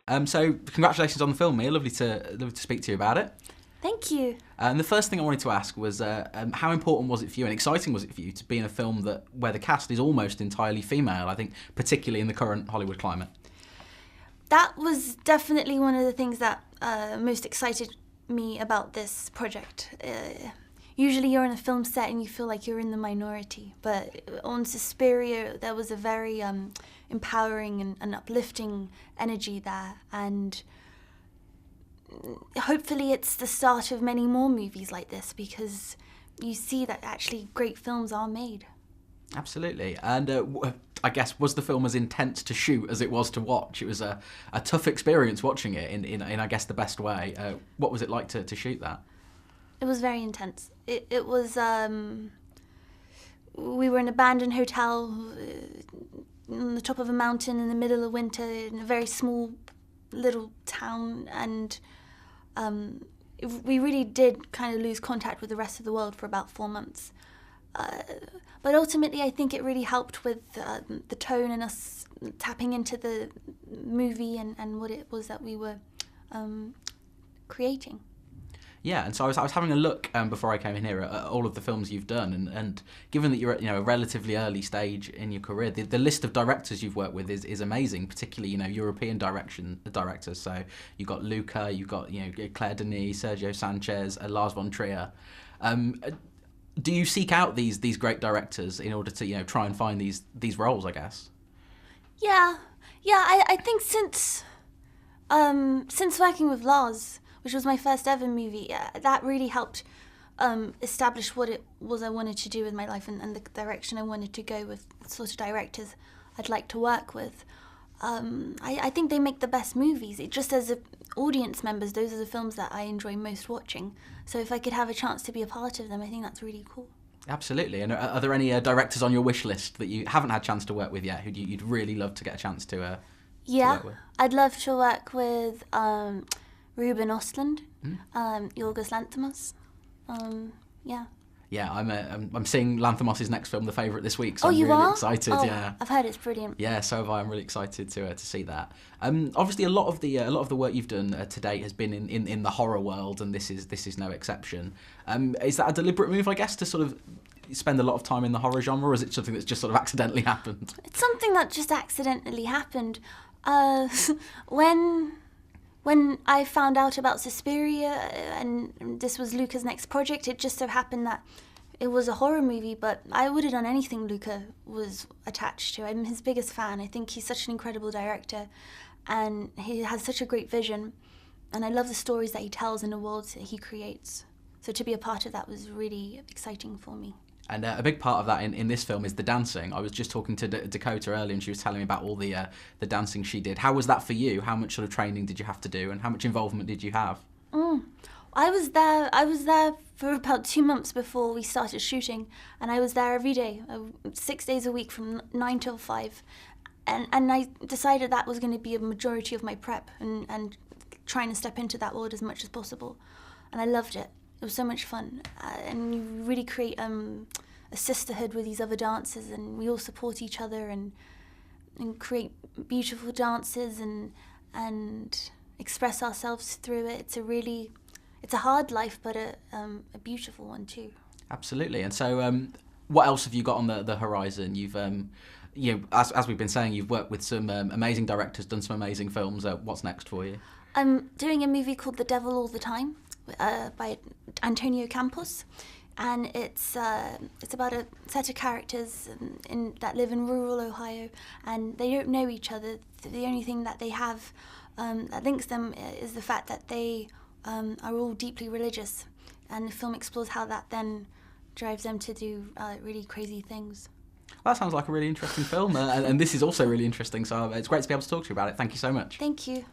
So congratulations on the film, Mia. Lovely to speak to you about it. Thank you. And the first thing I wanted to ask was how important was it for you and exciting was it for you to be in a film where the cast is almost entirely female, I think, particularly in the current Hollywood climate? That was definitely one of the things that most excited me about this project. Usually you're on a film set and you feel like you're in the minority, but on Suspiria there was a very empowering and uplifting energy there, and hopefully it's the start of many more movies like this, because you see that actually great films are made. Absolutely. And I guess, was the film as intense to shoot as it was to watch? It was a tough experience watching it in I guess, the best way. What was it like to shoot that? It was very intense. It was, we were in an abandoned hotel on the top of a mountain in the middle of winter in a very small little town, and we really did kind of lose contact with the rest of the world for about 4 months. But ultimately, I think it really helped with the tone and us tapping into the movie and what it was that we were creating. Yeah, and so I was having a look before I came in here at all of the films you've done, and given that you're at a relatively early stage in your career, the list of directors you've worked with is amazing, particularly European directors. So you've got Luca, you've got Claire Denis, Sergio Sanchez, Lars von Trier. Do you seek out these great directors in order to try and find these roles, I guess? Yeah. I think since working with Lars, which was my first ever movie, that really helped establish what it was I wanted to do with my life and the direction I wanted to go with, the sort of directors I'd like to work with. I think they make the best movies. Just as audience members, those are the films that I enjoy most watching. So if I could have a chance to be a part of them, I think that's really cool. Absolutely. And are there any directors on your wish list that you haven't had a chance to work with yet, who you'd really love to get a chance to work with? I'd love to work with Ruben Östlund, Yorgos Lanthimos. Yeah, I'm seeing Lanthimos' next film, The Favourite, this week, so I'm you really are? excited. Yeah, I've heard it's brilliant. Yeah, so have I. I'm really excited to see that. Obviously, a lot of the work you've done to date has been in the horror world, and this is no exception. Is that a deliberate move, I guess, to sort of spend a lot of time in the horror genre, or is it something that's just sort of accidentally happened? It's something that just accidentally happened. When I found out about Suspiria and this was Luca's next project, it just so happened that it was a horror movie, but I would have done anything Luca was attached to. I'm his biggest fan. I think he's such an incredible director, and he has such a great vision, and I love the stories that he tells in the worlds that he creates. So to be a part of that was really exciting for me. And a big part of that in this film is the dancing. I was just talking to Dakota earlier, and she was telling me about all the dancing she did. How was that for you? How much sort of training did you have to do, and how much involvement did you have? I was there for about 2 months before we started shooting, and I was there every day, 6 days a week from 9 till 5. And I decided that was going to be a majority of my prep and trying to step into that world as much as possible. And I loved it. It was so much fun, and you really create a sisterhood with these other dancers, and we all support each other and create beautiful dances and express ourselves through it. It's a hard life, but a beautiful one too. Absolutely. And so, what else have you got on the horizon? You've as we've been saying, you've worked with some amazing directors, done some amazing films. What's next for you? I'm doing a movie called The Devil All the Time, by Antonio Campos, and it's about a set of characters that live in rural Ohio, and they don't know each other. The only thing that they have that links them is the fact that they are all deeply religious, and the film explores how that then drives them to do really crazy things. Well, that sounds like a really interesting film, and this is also really interesting, so it's great to be able to talk to you about it. Thank you so much. Thank you.